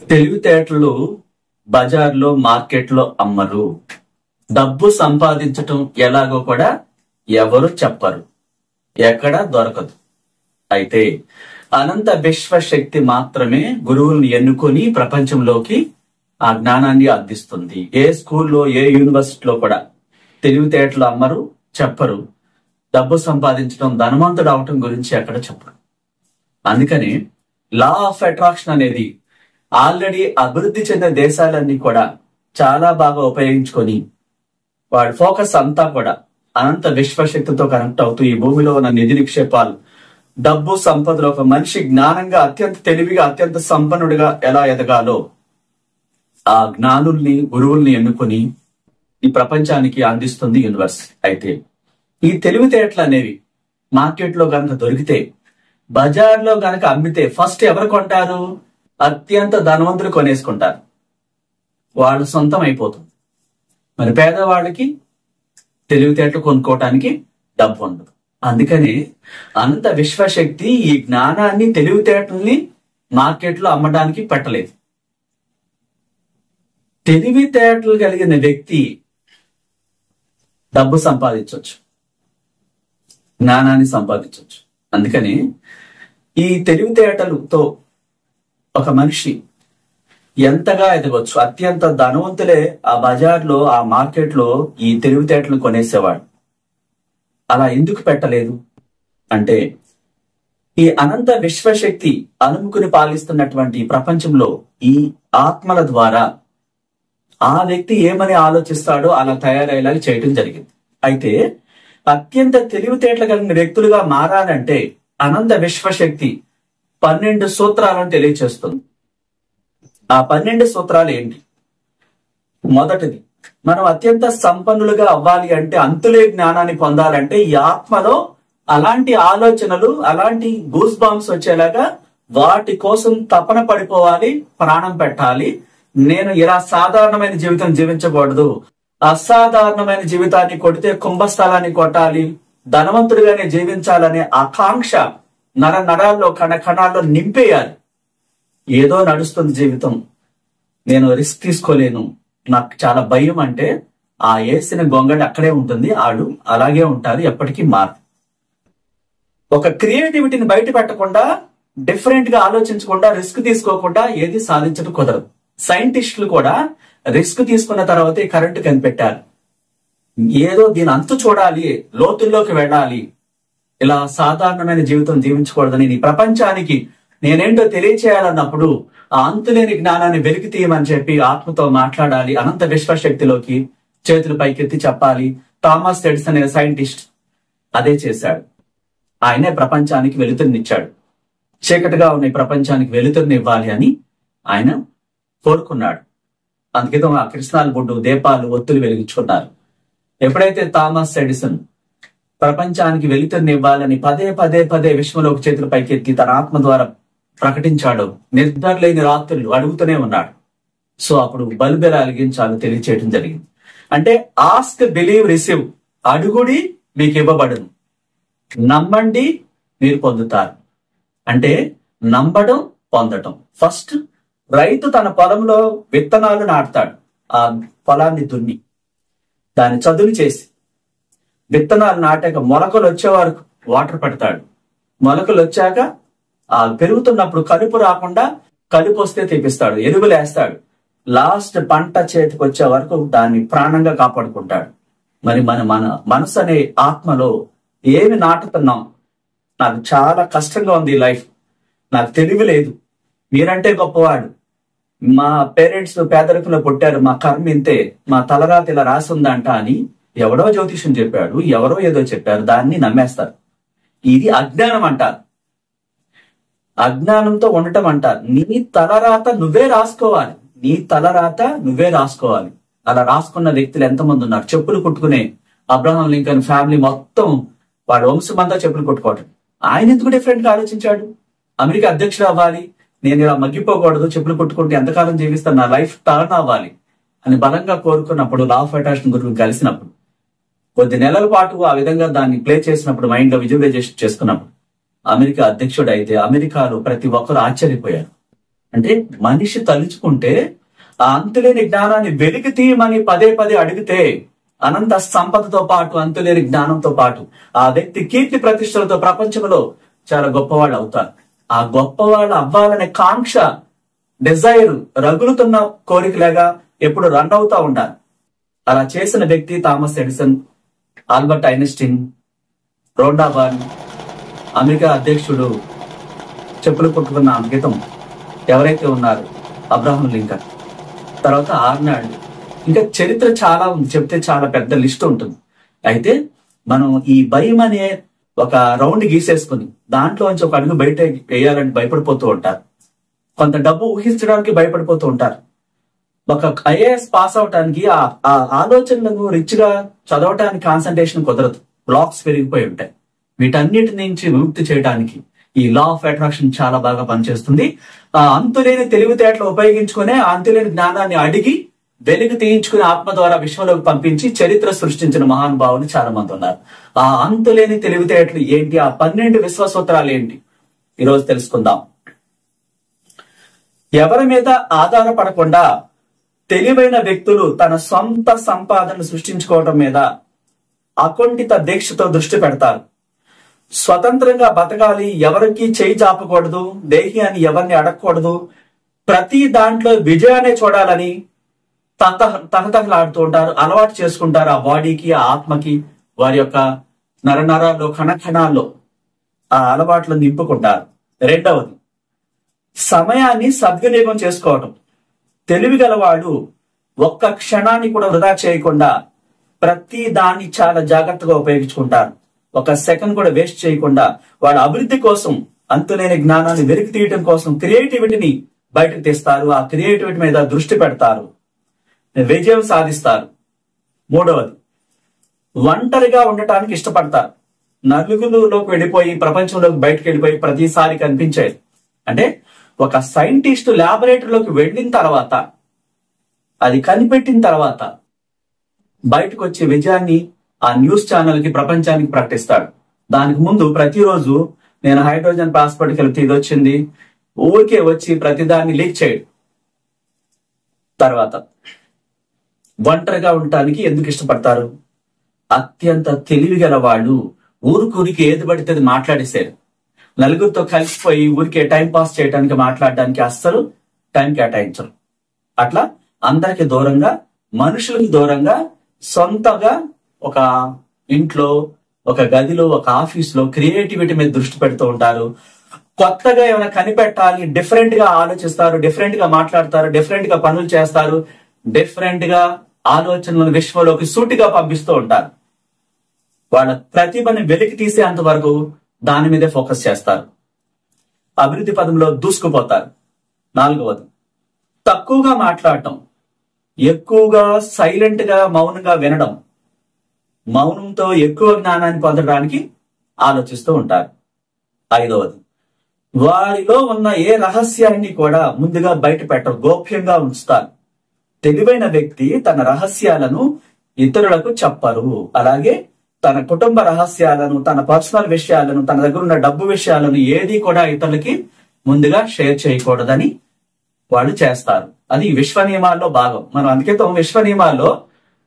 తెలివితేటలు బజార్లో మార్కెట్లో అమ్మరు. డబ్బు సంపాదించటం ఎలాగో కూడా ఎవరు చెప్పరు, ఎక్కడ దొరకదు. అయితే అనంత విశ్వశక్తి మాత్రమే గురువుల్ని ఎన్నుకొని ప్రపంచంలోకి ఆ జ్ఞానాన్ని అందిస్తుంది. ఏ స్కూల్లో ఏ యూనివర్సిటీలో కూడా తెలివితేటలు అమ్మరు, చెప్పరు. డబ్బు సంపాదించడం, ధనవంతుడు అవటం గురించి ఎక్కడ చెప్పరు. అందుకని లా ఆఫ్ అట్రాక్షన్ అనేది ఆల్రెడీ అభివృద్ధి చెందిన దేశాలన్నీ కూడా చాలా బాగా ఉపయోగించుకొని వాడి ఫోకస్ అంతా కూడా అనంత విశ్వశక్తితో కనెక్ట్ అవుతూ ఈ భూమిలో ఉన్న నిధి నిక్షేపాలు, డబ్బు, సంపదలో ఒక మనిషి జ్ఞానంగా అత్యంత తెలివిగా అత్యంత సంపన్నుడిగా ఎలా ఎదగాలో ఆ జ్ఞానుల్ని గురువుల్ని ఎన్నుకొని ఈ ప్రపంచానికి అందిస్తుంది యూనివర్స్. అయితే ఈ తెలివితేటలు అనేవి మార్కెట్లో గనక దొరికితే, బజార్లో గనక అమ్మితే ఫస్ట్ ఎవరు కొంటారు? అత్యంత ధనవంతులు కొనేసుకుంటారు, వాళ్ళ సొంతం అయిపోతుంది. మరి పేదవాళ్ళకి తెలివితేటలు కొనుక్కోవటానికి డబ్బు ఉండదు. అందుకని అనంత విశ్వశక్తి ఈ జ్ఞానాన్ని, తెలివితేటల్ని మార్కెట్లో అమ్మడానికి పెట్టలేదు. తెలివితేటలు కలిగిన వ్యక్తి డబ్బు సంపాదించవచ్చు, జ్ఞానాన్ని సంపాదించవచ్చు. అందుకని ఈ తెలివితేటలతో ఒక మనిషి ఎంతగా ఎదగొచ్చు. అత్యంత ధనవంతులే ఆ బజార్లో, ఆ మార్కెట్లో ఈ తెలివితేటలు కొనేసేవాడు. అలా ఎందుకు పెట్టలేదు అంటే, ఈ అనంత విశ్వశక్తి అనుముకుని పాలిస్తున్నటువంటి ప్రపంచంలో ఈ ఆత్మల ద్వారా ఆ వ్యక్తి ఏమని ఆలోచిస్తాడో అలా తయారయ్యేలాగా చేయటం జరిగింది. అయితే అత్యంత తెలివితేటలు కలిగిన వ్యక్తులుగా మారాలంటే అనంత విశ్వశక్తి 12 సూత్రాలను తెలియచేస్తుంది. ఆ 12 సూత్రాలు ఏంటి? మొదటిది, మనం అత్యంత సంపన్నులుగా అవ్వాలి అంటే, అంతులే జ్ఞానాన్ని పొందాలంటే ఈ ఆత్మలో అలాంటి ఆలోచనలు, అలాంటి గూస్ బాంబ్స్ వచ్చేలాగా వాటి కోసం తపన పడిపోవాలి, ప్రాణం పెట్టాలి. నేను ఇలా సాధారణమైన జీవితం జీవించకూడదు, అసాధారణమైన జీవితాన్ని కొడితే కుంభస్థలాన్ని కొట్టాలి, ధనవంతుడిగానే జీవించాలనే ఆకాంక్ష నరాల్లో, కణాల్లో నింపేయాలి. ఏదో నడుస్తుంది జీవితం, నేను రిస్క్ తీసుకోలేను, నాకు చాలా భయం అంటే ఆ వేసిన గొంగడి అక్కడే ఉంటుంది, ఆడు అలాగే ఉంటారు, ఎప్పటికీ మారదు. ఒక క్రియేటివిటీని బయట పెట్టకుండా, డిఫరెంట్ గా ఆలోచించకుండా, రిస్క్ తీసుకోకుండా ఏది సాధించడం కుదరదు. సైంటిస్టులు కూడా రిస్క్ తీసుకున్న తర్వాతే కరెంటు కనిపెట్టారు. ఏదో దీని అంతు చూడాలి, లోతుల్లోకి వెళ్ళాలి, ఇలా సాధారణమైన జీవితం జీవించకూడదని ఈ ప్రపంచానికి నేనేంటో తెలియచేయాలన్నప్పుడు ఆ అంతులేని జ్ఞానాన్ని వెలికి తీయమని చెప్పి ఆత్మతో మాట్లాడాలి. అనంత విశ్వశక్తిలోకి చేతులు పైకెత్తి చెప్పాలి. థామస్ ఎడిసన్ అనే సైంటిస్ట్ అదే చేశాడు. ఆయనే ప్రపంచానికి వెలుతురునిచ్చాడు. చీకటిగా ఉన్న ఈ ప్రపంచానికి వెలుతురుని ఇవ్వాలి అని ఆయన కోరుకున్నాడు. అందుకే ఆ కృష్ణాల బొడ్డు, దీపాలు, ఒత్తులు వెలిగించుకున్నారు. ఎప్పుడైతే థామస్ ఎడిసన్ ప్రపంచానికి వెలుతురుని ఇవ్వాలని పదే విశ్వంలోకి చేతులు పైకెత్తి తన ఆత్మ ద్వారా ప్రకటించాడు, నిద్రలేని రాత్రులు అడుగుతూనే ఉన్నాడు. సో అప్పుడు బల్బు ఎలా వెలిగించాలో తెలియచేయడం జరిగింది. అంటే ఆస్క్, బిలీవ్, రిసీవ్. అడుగుడి మీకు ఇవ్వబడును, నమ్మండి మీరు పొందుతారు. అంటే నమ్మడం, పొందటం. ఫస్ట్ రైతు తన పొలంలో విత్తనాలు నాటుతాడు. ఆ పొలాన్ని దున్ని దాన్ని చదును చేసి విత్తనాలు నాటాక మొలకలు వచ్చే వరకు వాటర్ పెడతాడు. మొలకలు వచ్చాక ఆ పెరుగుతున్నప్పుడు కలుపు రాకుండా, కలుపు వస్తే తెప్పిస్తాడు, ఎరువులు వేస్తాడు. లాస్ట్ పంట చేతికి వచ్చే వరకు దాన్ని ప్రాణంగా కాపాడుకుంటాడు. మరి మన మనసు అనే ఆత్మలో ఏమి నాటుతున్నాం? నాకు చాలా కష్టంగా ఉంది ఈ లైఫ్, నాకు తెలివి లేదు, మీరంటే గొప్పవాడు, మా పేరెంట్స్ పేదరికంలో పుట్టారు, మా కర్మ ఇంతే, మా తలరాత ఇలా రాసిందంట అని ఎవడో జ్యోతిష్యం చెప్పాడు, ఎవరో ఏదో చెప్పారు, దాన్ని నమ్మేస్తారు. ఇది అజ్ఞానం అంటారు. అజ్ఞానంతో ఉండటం అంటారు. నీ తలరాత నువ్వే రాసుకోవాలి, నీ తలరాత నువ్వే రాసుకోవాలి. అలా రాసుకున్న వ్యక్తులు ఎంతమంది ఉన్నారు? చెప్పులు కుట్టుకునే అబ్రహాం లింకన్ ఫ్యామిలీ మొత్తం వాడు వంశం అంతా చెప్పులు కొట్టుకోవటం. ఆయన ఎందుకు డిఫరెంట్ గా ఆలోచించాడు? అమెరికా అధ్యక్షుడు అవ్వాలి, నేను ఇలా మగ్గిపోకూడదు, చెప్పులు కొట్టుకుంటే ఎంతకాలం జీవిస్తాను, నా లైఫ్ టర్న్ అవ్వాలి అని బలంగా కోరుకున్నప్పుడు, లా ఆఫ్ అట్రాక్షన్ గురించి కలిసినప్పుడు, కొద్ది నెలల పాటు ఆ విధంగా దాన్ని ప్లే చేసినప్పుడు, మైండ్ లో విజువలైజేషన్ చేసుకున్నప్పుడు అమెరికా అధ్యక్షుడు అయితే అమెరికాలో ప్రతి ఒక్కరు ఆశ్చర్యపోయారు. అంటే మనిషి తలుచుకుంటే ఆ అంతులేని జ్ఞానాన్ని వెలికి తీయమని పదే పదే అడిగితే అనంత సంపదతో పాటు అంతులేని జ్ఞానంతో పాటు ఆ వ్యక్తి కీర్తి ప్రతిష్టలతో ప్రపంచంలో చాలా గొప్పవాళ్ళు అవుతారు. ఆ గొప్పవాళ్ళు అవ్వాలనే కాంక్ష, డిజైర్, రగులుతున్న కోరికలాగా ఎప్పుడు రన్ అవుతా ఉండాలి. అలా చేసిన వ్యక్తి Thomas Edison, Albert Einstein, రోండా born, America అధ్యక్షుడు చెప్పులు కుట్టుకున్న అంకితం ఎవరైతే ఉన్నారు అబ్రహాం లింకన్, తర్వాత ఆర్నాల్డ్, ఇంకా చరిత్ర చాలా ఉంది, చెప్తే చాలా పెద్ద లిస్ట్ ఉంటుంది. అయితే మనం ఈ భయం అనే ఒక రౌండ్ గీసేసుకుని దాంట్లోంచి ఒక అడుగు బయట వేయాలని భయపడిపోతూ ఉంటారు. కొంత డబ్బు ఊహించడానికి భయపడిపోతూ ఉంటారు. ఒక ఐఏఎస్ పాస్ అవటానికి ఆ ఆలోచనలను రిచ్ గా చదవటానికి కాన్సన్ట్రేషన్ కుదరదు, బ్లాక్స్ పెరిగిపోయి ఉంటాయి. వీటన్నిటి నుంచి విముక్తి చేయడానికి ఈ లా ఆఫ్ అట్రాక్షన్ చాలా బాగా పనిచేస్తుంది. ఆ అంతులేని తెలివితేటలు ఉపయోగించుకునే ఆ అంతులేని జ్ఞానాన్ని అడిగి వెలుగు తీయించుకుని ఆత్మ ద్వారా విశ్వంలోకి పంపించి చరిత్ర సృష్టించిన మహానుభావులు చాలా మంది ఉన్నారు. ఆ అంతులేని తెలివితేటలు ఏంటి, ఆ 12 విశ్వసూత్రాలు ఏంటి, ఈరోజు తెలుసుకుందాం. ఎవరి మీద ఆధారపడకుండా తెలివైన వ్యక్తులు తన సొంత సంపాదన సృష్టించుకోవడం మీద అకుంఠిత దీక్షతో దృష్టి పెడతారు. స్వతంత్రంగా బతకాలి, ఎవరికి చేయి చాపకూడదు, దేహి అని ఎవరిని అడగకూడదు, ప్రతి దాంట్లో విజయాన్ని చూడాలని తహతహలాడుతూ ఉంటారు. అలవాటు చేసుకుంటారు ఆ బాడీకి, ఆ ఆత్మకి, వారి యొక్క నరనరాల్లో, కణకణాల్లో ఆ అలవాట్లను నింపుకుంటారు. రెండవది, సమయాన్ని సద్వినియోగం చేసుకోవటం. తెలివి గలవాడు ఒక్క క్షణాన్ని కూడా వృధా చేయకుండా ప్రతి దాన్ని చాలా జాగ్రత్తగా ఉపయోగించుకుంటారు. ఒక సెకండ్ కూడా వేస్ట్ చేయకుండా వాళ్ళ అభివృద్ధి కోసం, అంతులేని జ్ఞానాన్ని వెలికి తీయటం కోసం క్రియేటివిటీని బయటకు తీస్తారు. ఆ క్రియేటివిటీ మీద దృష్టి పెడతారు, విజయం సాధిస్తారు. మూడవది, ఒంటరిగా ఉండటానికి ఇష్టపడతారు. నలుగురిలోకి వెళ్ళిపోయి, ప్రపంచంలోకి బయటకు వెళ్ళిపోయి ప్రతిసారి కనిపించేది. అంటే ఒక సైంటిస్ట్ ల్యాబొరేటరీలోకి వెళ్ళిన తర్వాత, అది కనిపెట్టిన తర్వాత బయటకు వచ్చే విజయాన్ని ఆ న్యూస్ ఛానల్ కి, ప్రపంచానికి ప్రకటిస్తాడు. దానికి ముందు ప్రతిరోజు నేను హైడ్రోజన్ పాస్పోర్ట్కి వెళ్తే ఇది వచ్చింది, ఊరికే వచ్చి ప్రతిదాన్ని లీక్ చేయడు. తర్వాత ఒంటరిగా ఉండటానికి ఎందుకు ఇష్టపడతారు? అత్యంత తెలివి గల వాళ్ళు ఊరికి ఏది పడితే అది మాట్లాడేశారు. నలుగురితో కలిసిపోయి ఊరికే టైం పాస్ చేయడానికి, మాట్లాడడానికి అస్సలు టైం కేటాయించరు. అట్లా అందరికి దూరంగా, మనుషులకు దూరంగా, సొంతగా ఒక ఇంట్లో, ఒక గదిలో, ఒక ఆఫీసులో క్రియేటివిటీ మీద దృష్టి పెడుతూ ఉంటారు. కొత్తగా ఏమైనా కనిపెట్టాలి, డిఫరెంట్ గా ఆలోచిస్తారు, డిఫరెంట్ గా మాట్లాడతారు, డిఫరెంట్ గా పనులు చేస్తారు, డిఫరెంట్ గా ఆలోచనలను విశ్వంలోకి సూటిగా పంపిస్తూ ఉంటారు. వాళ్ళ ప్రతిభని వెలికి తీసేంత వరకు దాని మీదే ఫోకస్ చేస్తారు. అభివృద్ధి పదంలో దూసుకుపోతారు. నాలుగవది, తక్కువగా మాట్లాడటం, ఎక్కువగా సైలెంట్ గా మౌనంగా వినడం. మౌనంతో ఎక్కువ జ్ఞానాన్ని పొందడానికి ఆలోచిస్తూ ఉంటారు. ఐదవది, వారిలో ఉన్న ఏ రహస్యాన్ని కూడా ముందుగా బయట పెట్టరు, గోప్యంగా ఉంచుతారు. తెలివైన వ్యక్తి తన రహస్యాలను ఇతరులకు చెప్పరు. అలాగే తన కుటుంబ రహస్యాలను, తన పర్సనల్ విషయాలను, తన దగ్గర ఉన్న డబ్బు విషయాలను ఏది కూడా ఇతరులకి ముందుగా షేర్ చేయకూడదని వాళ్ళు చేస్తారు. అది విశ్వ నియమాల్లో భాగం. మనం అందుకే విశ్వ నియమాల్లో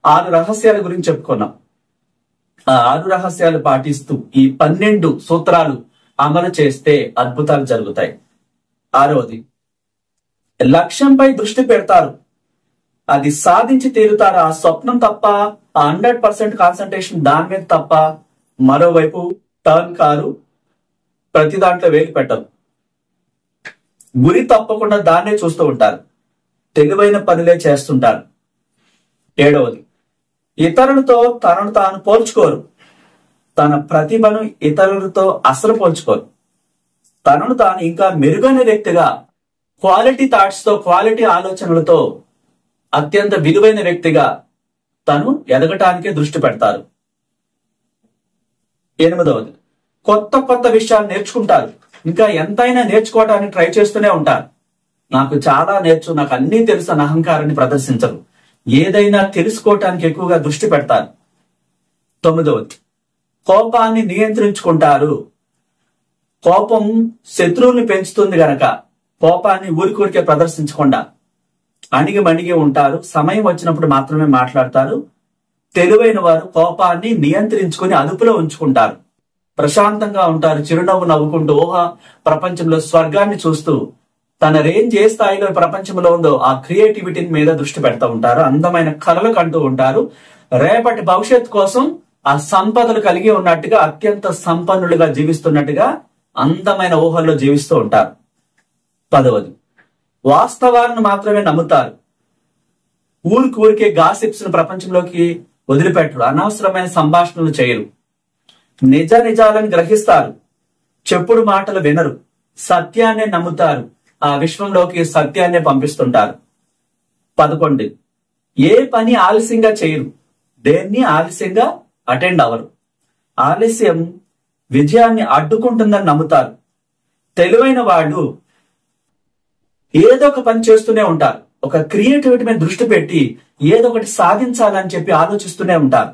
6 రహస్యాల గురించి చెప్పుకున్నాం. ఆ 6 రహస్యాలు పాటిస్తూ ఈ 12 సూత్రాలు అమలు చేస్తే అద్భుతాలు జరుగుతాయి. ఆరవది, లక్ష్యంపై దృష్టి పెడతారు, అది సాధించి తీరుతారు. ఆ స్వప్నం తప్ప, ఆ 100% కాన్సన్ట్రేషన్ దాని మీద తప్ప మరోవైపు టర్న్ కారు, ప్రతి దాంట్లో వేలు పెట్టరు. గురి తప్పకుండా దాన్నే చూస్తూ ఉంటారు, తెలివైన పనులే చేస్తుంటారు. ఏడవది, ఇతరులతో తనను తాను పోల్చుకోరు. తన ప్రతిభను ఇతరులతో అసలు పోల్చుకోరు. తనను తాను ఇంకా మెరుగైన వ్యక్తిగా, క్వాలిటీ థాట్స్ తో, క్వాలిటీ ఆలోచనలతో అత్యంత విలువైన వ్యక్తిగా తను ఎదగటానికే దృష్టి పెడతారు. ఎనిమిదవది, కొత్త కొత్త విషయాలు నేర్చుకుంటారు. ఇంకా ఎంతైనా నేర్చుకోవడానికి ట్రై చేస్తూనే ఉంటారు. నాకు చాలా నాకు అన్నీ తెలుసు అన్న అహంకారాన్ని ప్రదర్శించరు. ఏదైనా తెలుసుకోవటానికి ఎక్కువగా దృష్టి పెడతారు. తొమ్మిదవది, కోపాన్ని నియంత్రించుకుంటారు. కోపం శత్రువుల్ని పెంచుతుంది గనక కోపాన్ని ఊరికే ప్రదర్శించకుండా అణిగి ఉంటారు. సమయం వచ్చినప్పుడు మాత్రమే మాట్లాడతారు. తెలివైన వారు కోపాన్ని నియంత్రించుకుని అదుపులో ఉంచుకుంటారు. ప్రశాంతంగా ఉంటారు. చిరునవ్వు నవ్వుకుంటూ ప్రపంచంలో స్వర్గాన్ని చూస్తూ తన రేంజ్ ఏ స్థాయిలో ప్రపంచంలో ఉందో ఆ క్రియేటివిటీ మీద దృష్టి పెడతా ఉంటారు. అందమైన కలలు కంటూ ఉంటారు. రేపటి భవిష్యత్తు కోసం ఆ సంపదలు కలిగి ఉన్నట్టుగా అత్యంత సంపన్నులుగా జీవిస్తున్నట్టుగా అందమైన ఊహల్లో జీవిస్తూ ఉంటారు. 10వది, వాస్తవాలను మాత్రమే నమ్ముతారు. ఊరికే గాసిప్స్ ను ప్రపంచంలోకి వదిలిపెట్టరు. అనవసరమైన సంభాషణలు చేయరు. నిజాలను గ్రహిస్తారు. చెప్పుడు మాటలు వినరు. సత్యాన్నే నమ్ముతారు. ఆ విశ్వంలోకి సత్యాన్నే పంపిస్తుంటారు. 11, ఏ పని ఆలస్యంగా చేయరు. దేన్ని ఆలస్యంగా అటెండ్ అవ్వరు. ఆలస్యం విజయాన్ని అడ్డుకుంటుందని నమ్ముతారు. తెలివైన వాళ్ళు ఏదో ఒక పని చేస్తూనే ఉంటారు. ఒక క్రియేటివిటీ మీద దృష్టి పెట్టి ఏదో ఒకటి సాధించాలని చెప్పి ఆలోచిస్తూనే ఉంటారు.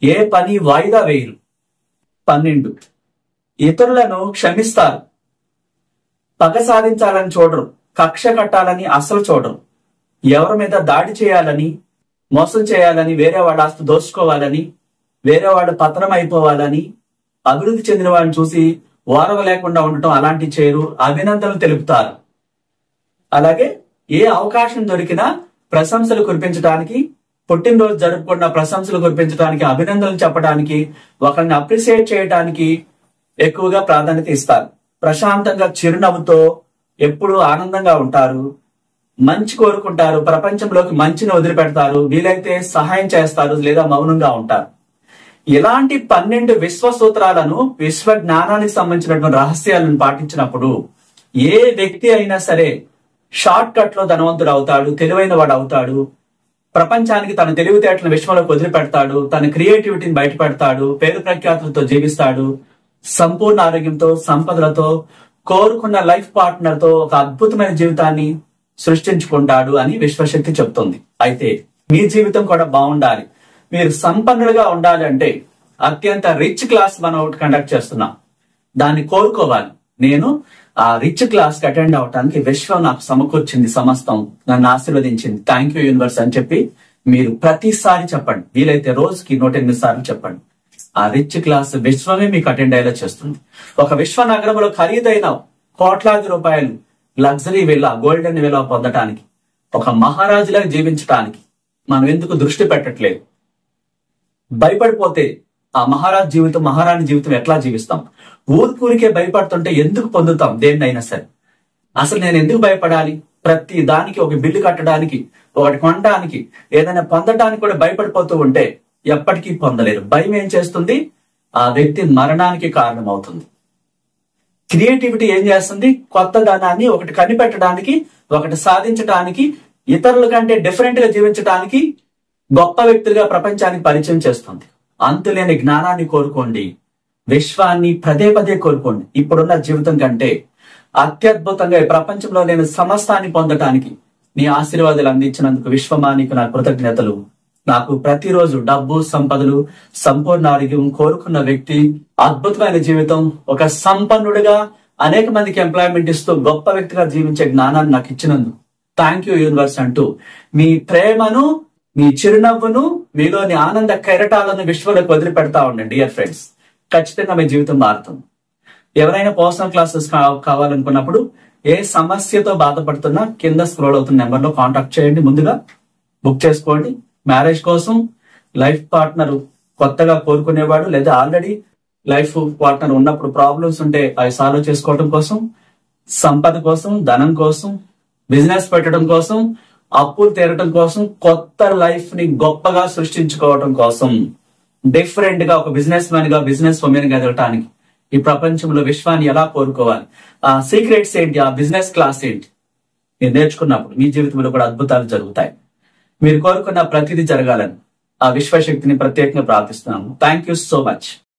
ఏ పని వాయిదా వేయరు. 12, ఇతరులను క్షమిస్తారు. పగ సాధించాలని చూడరు. కక్ష కట్టాలని అసలు చూడరు. ఎవరి మీద దాడి చేయాలని, మోసం చేయాలని, వేరే వాళ్ళ ఆస్తి దోచుకోవాలని, వేరే వాళ్ళు పతనం అయిపోవాలని, అభివృద్ధి చెందిన వాడిని చూసి ఓరవ లేకుండా ఉండటం అలాంటివి చేయరు. అభినందనలు తెలుపుతారు. అలాగే ఏ అవకాశం దొరికినా ప్రశంసలు కురిపించడానికి, పుట్టినరోజు జరుపుకున్న ప్రశంసలు కురిపించడానికి, అభినందనలు చెప్పడానికి, ఒకరిని అప్రిషియేట్ చేయడానికి ఎక్కువగా ప్రాధాన్యత ఇస్తారు. ప్రశాంతంగా చిరునవ్వుతో ఎప్పుడూ ఆనందంగా ఉంటారు. మంచి కోరుకుంటారు. ప్రపంచంలోకి మంచిని వదిలిపెడతారు. వీలైతే సహాయం చేస్తారు లేదా మౌనంగా ఉంటారు. ఇలాంటి 12 విశ్వ సూత్రాలను, విశ్వ జ్ఞానానికి సంబంధించినటువంటి రహస్యాలను పాటించినప్పుడు ఏ వ్యక్తి అయినా సరే షార్ట్ కట్ లో ధనవంతుడు అవుతాడు. తెలివైన వాడు అవుతాడు. ప్రపంచానికి తన తెలివితేటలను విశ్వంలోకి వదిలిపెడతాడు. తన క్రియేటివిటీని బయట పెడతాడు. పేరు ప్రఖ్యాతులతో జీవిస్తాడు. సంపూర్ణ ఆరోగ్యంతో, సంపదలతో, కోరుకున్న లైఫ్ పార్ట్నర్ తో ఒక అద్భుతమైన జీవితాన్ని సృష్టించుకుంటాడు అని విశ్వశక్తి చెప్తుంది. అయితే మీ జీవితం కూడా బాగుండాలి, మీరు సంపన్నులుగా ఉండాలి అంటే అత్యంత రిచ్ క్లాస్ మనం ఒకటి కండక్ట్ చేస్తున్నాం. దాన్ని కోరుకోవాలి. నేను ఆ రిచ్ క్లాస్ కి అటెండ్ అవటానికి విశ్వం నాకు సమకూర్చింది, సమస్తం నన్ను ఆశీర్వదించింది, థ్యాంక్ యూ యూనివర్స్ అని చెప్పి మీరు ప్రతిసారి చెప్పండి. వీలైతే రోజుకి 108 సార్లు చెప్పండి. ఆ రిచ్ క్లాస్ విశ్వమే మీకు అటెండ్ అయ్యేలా చేస్తుంది. ఒక విశ్వ నగరంలో ఖరీదైన కోట్లాది రూపాయలు లగ్జరీ విల్లా, గోల్డెన్ విల్లా పొందటానికి, ఒక మహారాజులా జీవించటానికి మనం ఎందుకు దృష్టి పెట్టట్లేదు? భయపడిపోతే ఆ మహారాజు జీవితం, మహారాణి జీవితం ఎట్లా జీవిస్తాం? ఊరికే భయపడుతుంటే ఎందుకు పొందుతాం దేన్నైనా సరే? అసలు నేను ఎందుకు భయపడాలి? ప్రతి దానికి ఒక బిల్లు కట్టడానికి, ఒకటి కొనడానికి, ఏదైనా పొందడానికి కూడా భయపడిపోతూ ఉంటే ఎప్పటికీ పొందలేరు. భయం ఏం చేస్తుంది? ఆ వ్యక్తి మరణానికి కారణం అవుతుంది. క్రియేటివిటీ ఏం చేస్తుంది? కొత్త ధనాన్ని ఒకటి కనిపెట్టడానికి, ఒకటి సాధించడానికి, ఇతరుల కంటే డిఫరెంట్ గా జీవించడానికి, గొప్ప వ్యక్తులుగా ప్రపంచానికి పరిచయం చేస్తుంది. అంతులేని జ్ఞానాన్ని కోరుకోండి. విశ్వాన్ని పదే కోరుకోండి. ఇప్పుడున్న జీవితం కంటే అత్యద్భుతంగా ఈ ప్రపంచంలో నేను సమస్తాన్ని పొందటానికి నీ ఆశీర్వాదాలు అందించినందుకు విశ్వమా నీకు నా కృతజ్ఞతలు. నాకు ప్రతిరోజు డబ్బు, సంపదలు, సంపూర్ణ ఆరోగ్యం, కోరుకున్న వ్యక్తి, అద్భుతమైన జీవితం, ఒక సంపన్నుడిగా అనేక మందికి ఎంప్లాయ్మెంట్ ఇస్తూ గొప్ప వ్యక్తిగా జీవించే జ్ఞానాన్ని నాకు ఇచ్చినందుకు థ్యాంక్ యూ యూనివర్స్ అంటూ మీ ప్రేమను, మీ చిరునవ్వును, మీలోని ఆనంద కెరటాలను విశ్వంలోకి వదిలిపెడతా ఉండండి. డియర్ ఫ్రెండ్స్, ఖచ్చితంగా మీ జీవితం మారుతుంది. ఎవరైనా పర్సనల్ క్లాసెస్ కావాలనుకున్నప్పుడు, ఏ సమస్యతో బాధపడుతున్నా కింద స్క్రోల్ అవుతున్న నెంబర్ లో కాంటాక్ట్ చేయండి. ముందుగా బుక్ చేసుకోండి. మ్యారేజ్ కోసం, లైఫ్ పార్ట్నర్ కొత్తగా కోరుకునేవాడు, లేదా ఆల్రెడీ లైఫ్ పార్ట్నర్ ఉన్నప్పుడు ప్రాబ్లమ్స్ ఉంటే అవి సాల్వ్ చేసుకోవడం కోసం, సంపద కోసం, ధనం కోసం, బిజినెస్ పెట్టడం కోసం, అప్పులు తీరటం కోసం, కొత్త లైఫ్ ని గొప్పగా సృష్టించుకోవడం కోసం, డిఫరెంట్ గా ఒక బిజినెస్ మ్యాన్ గా, బిజినెస్ ఉమెన్ గా ఎదగటానికి ఈ ప్రపంచంలో విశ్వాన్ని ఎలా కోరుకోవాలి, ఆ సీక్రెట్స్ ఏంటి, ఆ బిజినెస్ క్లాస్ ఏంటి మీరు నేర్చుకున్నప్పుడు మీ జీవితంలో కూడా అద్భుతాలు జరుగుతాయి. మీరు కోరుకున్న ప్రతిదీ జరగాలని ఆ విశ్వశక్తిని ప్రత్యేకంగా ప్రార్థిస్తున్నాను. Thank you so much.